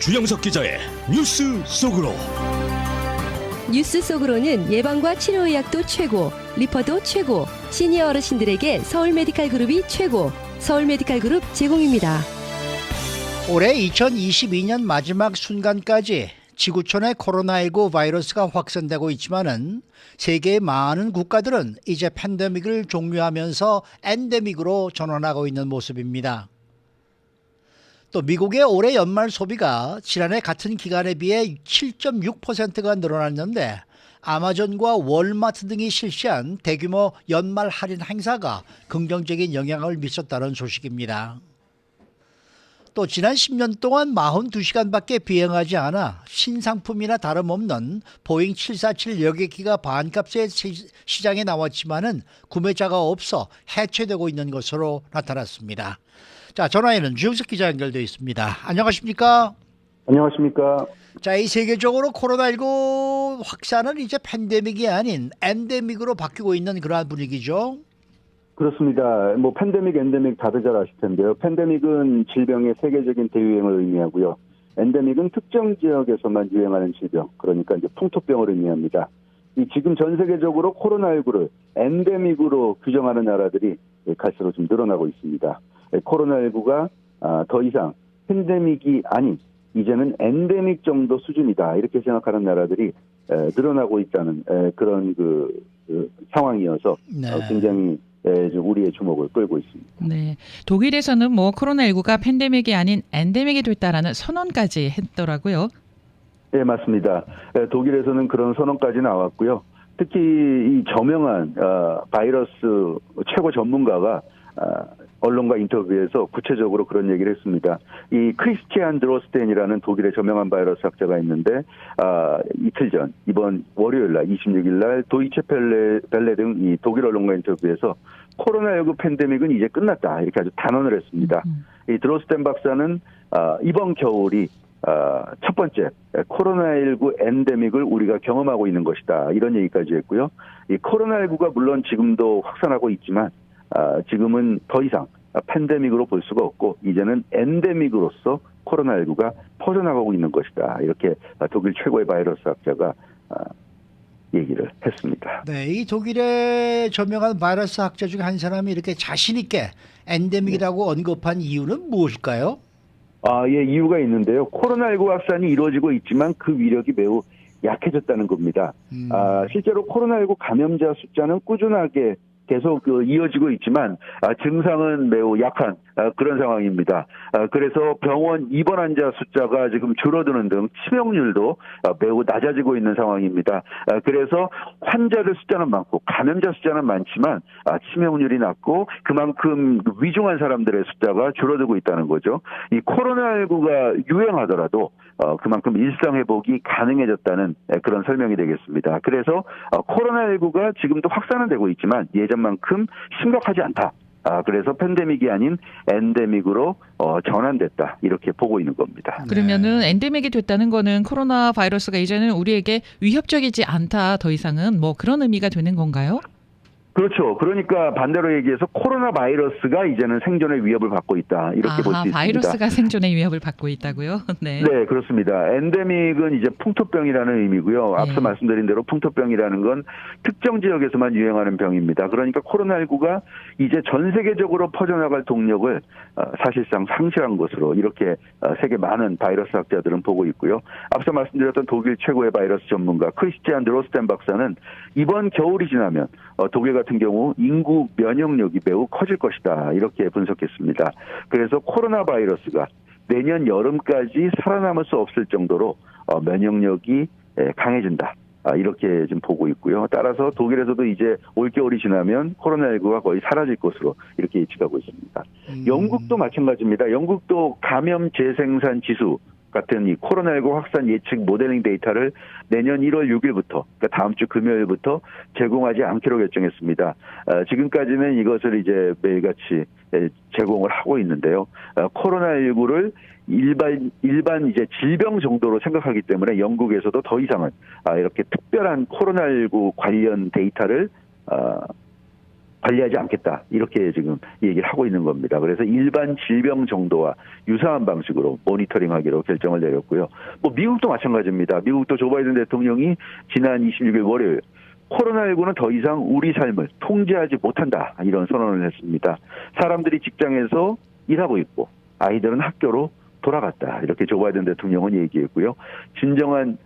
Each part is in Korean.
주영석 기자의 뉴스 속으로. 뉴스 속으로는 예방과 치료의학도 최고, 리퍼도 최고, 시니어 어르신들에게 서울메디칼그룹이 최고, 서울메디칼그룹 제공입니다. 올해 2022년 마지막 순간까지 지구촌에 코로나19 바이러스가 확산되고 있지만은 세계의 많은 국가들은 이제 팬데믹을 종료하면서 엔데믹으로 전환하고 있는 모습입니다. 또 미국의 올해 연말 소비가 지난해 같은 기간에 비해 7.6%가 늘어났는데 아마존과 월마트 등이 실시한 대규모 연말 할인 행사가 긍정적인 영향을 미쳤다는 소식입니다. 또 지난 10년 동안 42시간밖에 비행하지 않아 신상품이나 다름없는 보잉 747 여객기가 반값에 시장에 나왔지만은 구매자가 없어 해체되고 있는 것으로 나타났습니다. 자, 전화에는 주영석 기자 연결되어 있습니다. 안녕하십니까? 안녕하십니까? 자, 이 세계적으로 코로나19 확산은 이제 팬데믹이 아닌 엔데믹으로 바뀌고 있는 그러한 분위기죠. 그렇습니다. 뭐 팬데믹, 엔데믹 다들 잘 아실 텐데요. 팬데믹은 질병의 세계적인 대유행을 의미하고요. 엔데믹은 특정 지역에서만 유행하는 질병, 그러니까 이제 풍토병을 의미합니다. 이 지금 전 세계적으로 코로나19를 엔데믹으로 규정하는 나라들이 갈수록 좀 늘어나고 있습니다. 코로나19가 더 이상 팬데믹이 아닌 이제는 엔데믹 정도 수준이다 이렇게 생각하는 나라들이 늘어나고 있다는 그런 그 상황이어서 네. 굉장히 우리의 주목을 끌고 있습니다. 네, 독일에서는 뭐 코로나19가 팬데믹이 아닌 엔데믹이 됐다라는 선언까지 했더라고요. 네, 맞습니다. 독일에서는 그런 선언까지 나왔고요. 특히 이 저명한 바이러스 최고 전문가가 언론과 인터뷰에서 구체적으로 그런 얘기를 했습니다. 이 크리스티안 드로스텐이라는 독일의 저명한 바이러스 학자가 있는데 이틀 전 이번 월요일 날 26일 날 도이체 벨레 등 이 독일 언론과 인터뷰에서 코로나19 팬데믹은 이제 끝났다 이렇게 아주 단언을 했습니다. 이 드로스텐 박사는 이번 겨울이 첫 번째 코로나19 엔데믹을 우리가 경험하고 있는 것이다 이런 얘기까지 했고요. 이 코로나19가 물론 지금도 확산하고 있지만 지금은 더 이상 팬데믹으로 볼 수가 없고 이제는 엔데믹으로서 코로나19가 퍼져나가고 있는 것이다. 이렇게 독일 최고의 바이러스 학자가 얘기를 했습니다. 네, 이 독일의 저명한 바이러스 학자 중 한 사람이 이렇게 자신 있게 엔데믹이라고 언급한 이유는 무엇일까요? 예, 이유가 있는데요. 코로나19 확산이 이루어지고 있지만 그 위력이 매우 약해졌다는 겁니다. 실제로 코로나19 감염자 숫자는 꾸준하게 계속 이어지고 있지만 증상은 매우 약한 그런 상황입니다. 그래서 병원 입원 환자 숫자가 지금 줄어드는 등 치명률도 매우 낮아지고 있는 상황입니다. 그래서 환자들 숫자는 많고 감염자 숫자는 많지만 치명률이 낮고 그만큼 위중한 사람들의 숫자가 줄어들고 있다는 거죠. 이 코로나19가 유행하더라도 그만큼 일상 회복이 가능해졌다는 그런 설명이 되겠습니다. 그래서 코로나19가 지금도 확산은 되고 있지만 예전만큼 심각하지 않다. 그래서 팬데믹이 아닌 엔데믹으로 전환됐다. 이렇게 보고 있는 겁니다. 그러면은 엔데믹이 됐다는 거는 코로나 바이러스가 이제는 우리에게 위협적이지 않다 더 이상은 뭐 그런 의미가 되는 건가요? 그렇죠. 그러니까 반대로 얘기해서 코로나 바이러스가 이제는 생존의 위협을 받고 있다. 이렇게 볼 수 있습니다. 바이러스가 생존의 위협을 받고 있다고요? 네. 네, 그렇습니다. 엔데믹은 이제 풍토병이라는 의미고요. 앞서 말씀드린 대로 풍토병이라는 건 특정 지역에서만 유행하는 병입니다. 그러니까 코로나19가 이제 전 세계적으로 퍼져나갈 동력을 사실상 상실한 것으로 이렇게 세계 많은 바이러스 학자들은 보고 있고요. 앞서 말씀드렸던 독일 최고의 바이러스 전문가 크리스티안 드로스텐 박사는 이번 겨울이 지나면 독일 같은 경우 인구 면역력이 매우 커질 것이다. 이렇게 분석했습니다. 그래서 코로나 바이러스가 내년 여름까지 살아남을 수 없을 정도로 면역력이 강해진다. 이렇게 지금 보고 있고요. 따라서 독일에서도 이제 올겨울이 지나면 코로나19가 거의 사라질 것으로 이렇게 예측하고 있습니다. 영국도 마찬가지입니다. 영국도 감염 재생산 지수 같은 이 코로나19 확산 예측 모델링 데이터를 내년 1월 6일부터, 그러니까 다음 주 금요일부터 제공하지 않기로 결정했습니다. 지금까지는 이것을 이제 매일같이 제공을 하고 있는데요. 코로나19를 일반 이제 질병 정도로 생각하기 때문에 영국에서도 더 이상은 이렇게 특별한 코로나19 관련 데이터를 관리하지 않겠다 이렇게 지금 얘기를 하고 있는 겁니다. 그래서 일반 질병 정도와 유사한 방식으로 모니터링하기로 결정을 내렸고요. 뭐 미국도 마찬가지입니다. 미국도 조 바이든 대통령이 지난 26일 월요일 코로나19는 더 이상 우리 삶을 통제하지 못한다 이런 선언을 했습니다. 사람들이 직장에서 일하고 있고 아이들은 학교로 돌아갔다 이렇게 조 바이든 대통령은 얘기했고요. 진정한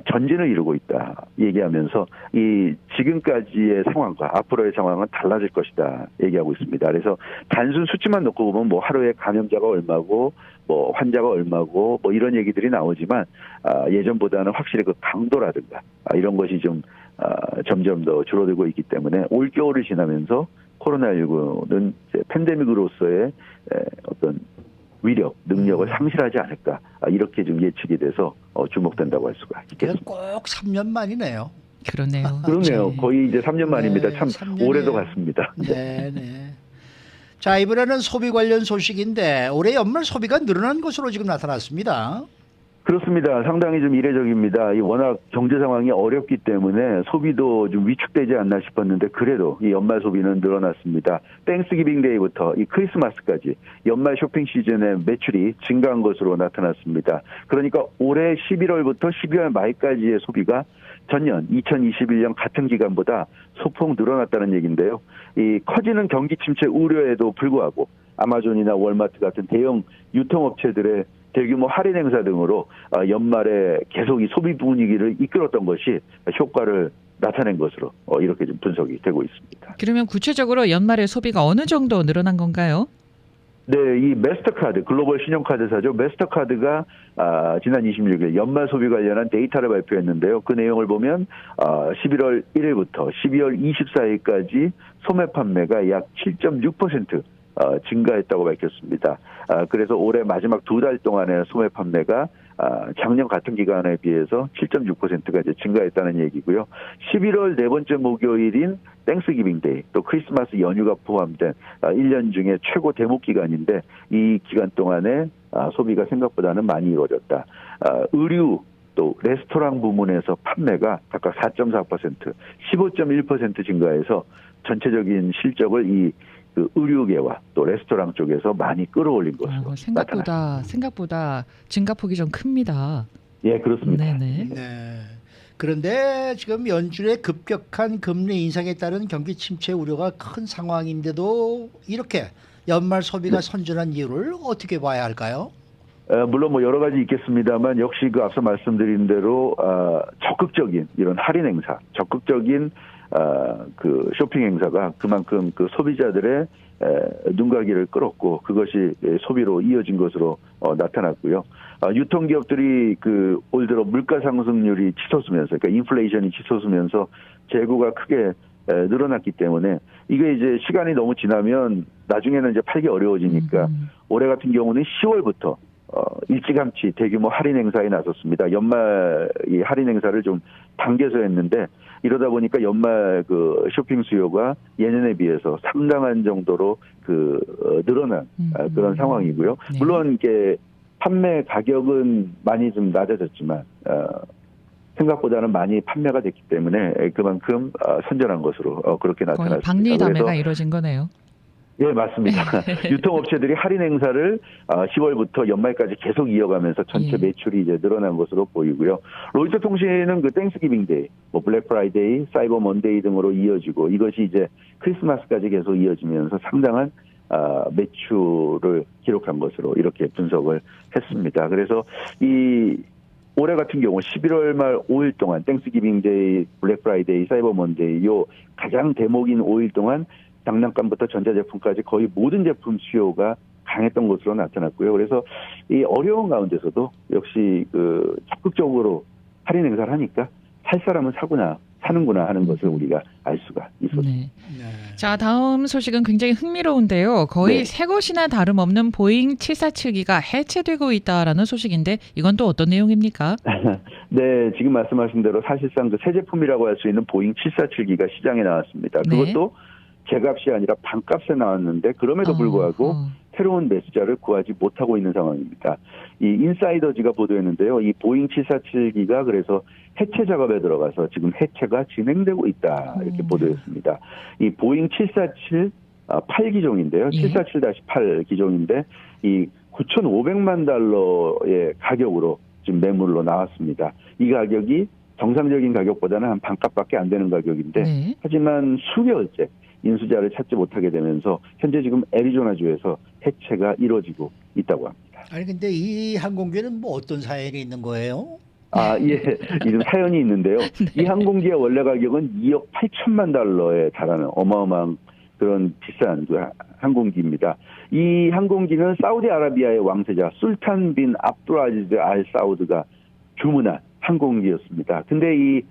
전진을 이루고 있다 얘기하면서 이 지금까지의 상황과 앞으로의 상황은 달라질 것이다 얘기하고 있습니다. 그래서 단순 수치만 놓고 보면 뭐 하루에 감염자가 얼마고 뭐 환자가 얼마고 뭐 이런 얘기들이 나오지만 예전보다는 확실히 그 강도라든가 이런 것이 좀 점점 더 줄어들고 있기 때문에 올 겨울을 지나면서 코로나19는 팬데믹으로서의 어떤 위력, 능력을 상실하지 않을까 이렇게 좀 예측이 돼서 주목된다고 할 수가 있겠습니다. 꼭 3년 만이네요. 그러네요. 그러네요. 네. 거의 이제 3년 만입니다. 참 3년이에요. 올해도 같습니다. 네, 네. 자, 이번에는 소비 관련 소식인데 올해 연말 소비가 늘어난 것으로 지금 나타났습니다. 그렇습니다. 상당히 좀 이례적입니다. 이 워낙 경제 상황이 어렵기 때문에 소비도 좀 위축되지 않나 싶었는데 그래도 이 연말 소비는 늘어났습니다. 땡스기빙 데이부터 이 크리스마스까지 연말 쇼핑 시즌의 매출이 증가한 것으로 나타났습니다. 그러니까 올해 11월부터 12월 말까지의 소비가 전년 2021년 같은 기간보다 소폭 늘어났다는 얘기인데요. 이 커지는 경기 침체 우려에도 불구하고 아마존이나 월마트 같은 대형 유통업체들의 대규모 할인 행사 등으로 연말에 계속 이 소비 분위기를 이끌었던 것이 효과를 나타낸 것으로 이렇게 좀 분석이 되고 있습니다. 그러면 구체적으로 연말에 소비가 어느 정도 늘어난 건가요? 네, 이 마스터카드, 글로벌 신용카드사죠. 마스터카드가 지난 26일 연말 소비 관련한 데이터를 발표했는데요. 그 내용을 보면 11월 1일부터 12월 24일까지 소매 판매가 약 7.6% 증가했다고 밝혔습니다. 그래서 올해 마지막 2달 동안의 소매 판매가 작년 같은 기간에 비해서 7.6%가 이제 증가했다는 얘기고요. 11월 네 번째 목요일인 땡스기빙 데이 또 크리스마스 연휴가 포함된 1년 중에 최고 대목 기간인데 이 기간 동안에 소비가 생각보다는 많이 이루어졌다. 의류 또 레스토랑 부문에서 판매가 각각 4.4%, 15.1% 증가해서 전체적인 실적을 그 의류계와 또 레스토랑 쪽에서 많이 끌어올린 것으로 나타났습니다. 생각보다 증가폭이 좀 큽니다. 예, 그렇습니다. 네네. 네. 그런데 지금 연준의 급격한 금리 인상에 따른 경기 침체 우려가 큰 상황인데도 이렇게 연말 소비가 선전한 이유를 어떻게 봐야 할까요? 물론 뭐 여러 가지 있겠습니다만 역시 그 앞서 말씀드린 대로 적극적인 이런 할인 행사, 적극적인 그 쇼핑 행사가 그만큼 그 소비자들의 눈가기를 끌었고 그것이 소비로 이어진 것으로 나타났고요. 유통기업들이 그 올 들어 물가 상승률이 치솟으면서 그러니까 인플레이션이 치솟으면서 재고가 크게 늘어났기 때문에 이게 이제 시간이 너무 지나면 나중에는 이제 팔기 어려워지니까 올해 같은 경우는 10월부터 일찌감치 대규모 할인 행사에 나섰습니다. 연말 이 할인 행사를 좀 당겨서 했는데 이러다 보니까 연말 그 쇼핑 수요가 예년에 비해서 상당한 정도로 늘어난 그런 상황이고요. 네. 물론 이게 판매 가격은 많이 좀 낮아졌지만 생각보다는 많이 판매가 됐기 때문에 그만큼 선전한 것으로 그렇게 거의 나타났습니다. 박리담회가 이루어진 거네요. 예, 맞습니다. 유통업체들이 할인 행사를 10월부터 연말까지 계속 이어가면서 전체 매출이 이제 늘어난 것으로 보이고요. 로이터 통신은 그 땡스기빙 데이, 뭐 블랙 프라이데이, 사이버 먼데이 등으로 이어지고 이것이 이제 크리스마스까지 계속 이어지면서 상당한 매출을 기록한 것으로 이렇게 분석을 했습니다. 그래서 올해 같은 경우 11월 말 5일 동안 땡스기빙 데이, 블랙 프라이데이, 사이버 먼데이 요 가장 대목인 5일 동안 장난감부터 전자제품까지 거의 모든 제품 수요가 강했던 것으로 나타났고요. 그래서 이 어려운 가운데서도 역시 그 적극적으로 할인 행사를 하니까 살 사람은 사는구나 하는 것을 우리가 알 수가 있었습니다. 네. 자, 다음 소식은 굉장히 흥미로운데요. 거의 네. 새 것이나 다름없는 보잉 747기가 해체되고 있다라는 소식인데 이건 또 어떤 내용입니까? 네, 지금 말씀하신 대로 사실상 그 새 제품이라고 할 수 있는 보잉 747기가 시장에 나왔습니다. 그것도 제값이 아니라 반값에 나왔는데 그럼에도 불구하고 새로운 매수자를 구하지 못하고 있는 상황입니다. 이 인사이더지가 보도했는데요. 이 보잉 747기가 그래서 해체 작업에 들어가서 지금 해체가 진행되고 있다. 이렇게 보도했습니다. 이 보잉 747 8기종인데요. 예. 747-8 기종인데 이 9,500만 달러의 가격으로 지금 매물로 나왔습니다. 이 가격이 정상적인 가격보다는 한 반값밖에 안 되는 가격인데 네. 하지만 수개월째 인수자를 찾지 못하게 되면서 현재 지금 애리조나주에서 해체가 이루어지고 있다고 합니다. 아니 근데 이 항공기는 뭐 어떤 사연이 있는 거예요? 예. 지금 사연이 있는데요. 이 항공기의 원래 가격은 2억 8천만 달러에 달하는 어마어마한 그런 비싼 그 항공기입니다. 이 항공기는 사우디아라비아의 왕세자 술탄 빈 압둘아지즈 알 사우드가 주문한 항공기였습니다. 근데 이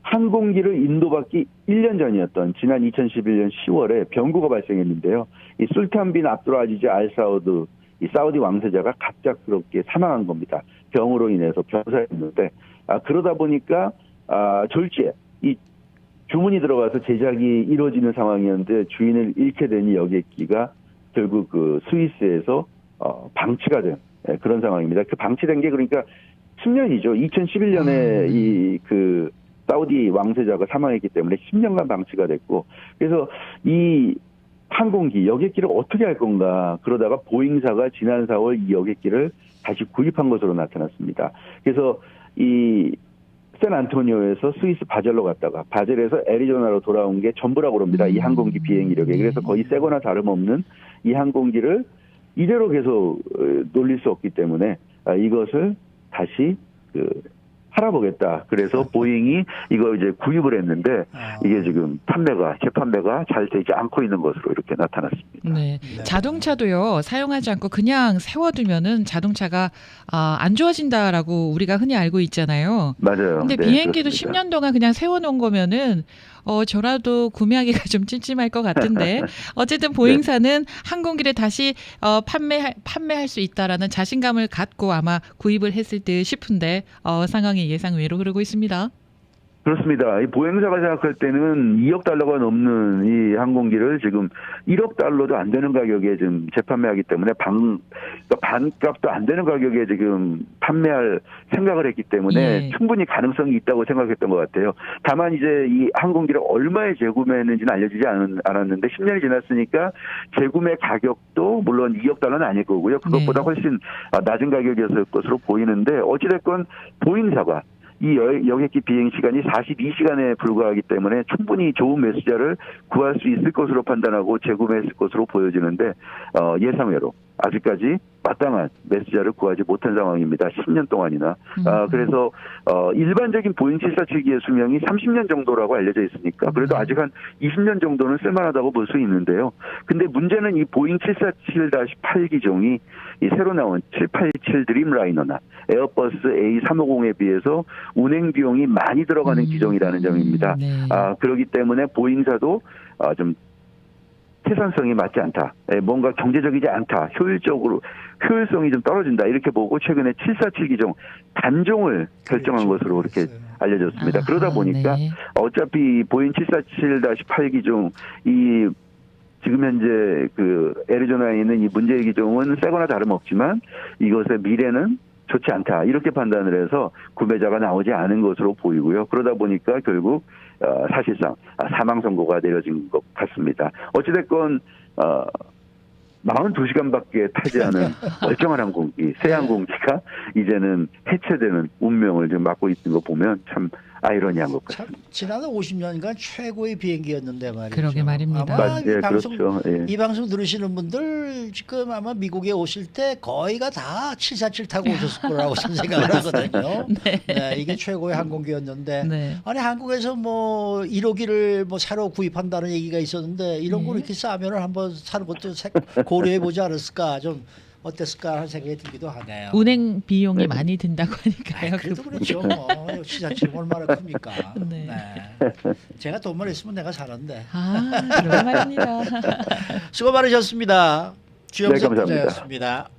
항공기를 인도받기 1년 전이었던 지난 2011년 10월에 병구가 발생했는데요. 이 술탄 빈 압둘아지즈 알 사우드 이 사우디 왕세자가 갑작스럽게 사망한 겁니다. 병으로 인해서 병사했는데 그러다 보니까 졸지에 이 주문이 들어가서 제작이 이루어지는 상황이었는데 주인을 잃게 된 여객기가 결국 그 스위스에서 방치가 된 그런 상황입니다. 그 방치된 게 그러니까 10년이죠. 2011년에 이 그 사우디 왕세자가 사망했기 때문에 10년간 방치가 됐고 그래서 이 항공기 여객기를 어떻게 할 건가 그러다가 보잉사가 지난 4월 이 여객기를 다시 구입한 것으로 나타났습니다. 그래서 이 샌안토니오에서 스위스 바젤로 갔다가 바젤에서 애리조나로 돌아온 게 전부라고 합니다. 이 항공기 비행 이력에. 그래서 거의 새거나 다름없는 이 항공기를 이대로 계속 놀릴 수 없기 때문에 이것을 다시 팔아보겠다. 그래서 보잉이 이거 이제 구입을 했는데 이게 지금 재판매가 잘 되지 않고 있는 것으로 이렇게 나타났습니다. 네. 자동차도요, 사용하지 않고 그냥 세워두면은 자동차가 안 좋아진다라고 우리가 흔히 알고 있잖아요. 맞아요. 근데 네, 비행기도 그렇습니다. 10년 동안 그냥 세워놓은 거면은 저라도 구매하기가 좀 찜찜할 것 같은데 어쨌든 보잉사는 항공기를 다시 판매할 수 있다라는 자신감을 갖고 아마 구입을 했을 듯 싶은데 상황이 예상외로 흐르고 있습니다. 그렇습니다. 이 보행사가 생각할 때는 2억 달러가 넘는 이 항공기를 지금 1억 달러도 안 되는 가격에 지금 재판매하기 때문에 그러니까 반값도 안 되는 가격에 지금 판매할 생각을 했기 때문에 예. 충분히 가능성이 있다고 생각했던 것 같아요. 다만 이제 이 항공기를 얼마에 재구매했는지는 알려지지 않았는데 10년이 지났으니까 재구매 가격도 물론 2억 달러는 아닐 거고요. 그것보다 네. 훨씬 낮은 가격이었을 것으로 보이는데 어찌됐건 보잉사가 이 여객기 비행 시간이 42시간에 불과하기 때문에 충분히 좋은 매수자를 구할 수 있을 것으로 판단하고 재구매했을 것으로 보여지는데 예상외로 아직까지 마땅한 매수자를 구하지 못한 상황입니다. 10년 동안이나. 그래서 일반적인 보잉 747기의 수명이 30년 정도라고 알려져 있으니까 그래도 아직 한 20년 정도는 쓸만하다고 볼 수 있는데요. 근데 문제는 이 보잉 747-8기종이 이 새로 나온 787 드림라이너나 에어버스 A350에 비해서 운행 비용이 많이 들어가는 기종이라는 점입니다. 네. 그렇기 때문에 보잉사도 좀 생산성이 맞지 않다. 뭔가 경제적이지 않다. 효율성이 좀 떨어진다. 이렇게 보고 최근에 747기종 단종을 결정한 것으로 이렇게 알려졌습니다. 그러다 보니까 네. 어차피 보잉 747-8기종 이 지금 현재 그 애리조나에 있는 이 문제의 기종은 새거나 다름없지만 이것의 미래는 좋지 않다. 이렇게 판단을 해서 구매자가 나오지 않은 것으로 보이고요. 그러다 보니까 결국 사실상 사망 선고가 내려진 것 같습니다. 어찌됐건 42시간밖에 타지 않은 멀쩡한 항공기, 새 항공기가 이제는 해체되는 운명을 좀 맞고 있는 거 보면 참 아이러니한 것 같습니다. 참 지난 50년간 최고의 비행기였는데 말이죠. 그러게 말입니다. 아마 이 방송, 그렇죠. 예. 이 방송 들으시는 분들 지금 아마 미국에 오실 때 거의가 다 747 타고 오셨을 거라고 생각을 하거든요. 네, 이게 최고의 항공기였는데 네. 아니 한국에서 뭐 1호기를 뭐 새로 구입한다는 얘기가 있었는데 이런 걸 이렇게 싸면 한번 사는 것도 고려해 보지 않았을까 좀 어땠을까 하는 생각이 들기도 하네요. 운행 비용이 많이 든다고 하니까요. 그래도 그렇죠. 뭐 시사칠 얼마나 큽니까. 네. 네. 제가 돈만 있으면 내가 사는데. 그런 말입니다. 수고 많으셨습니다. 주영석 네, 감사합니다. 기자였습니다.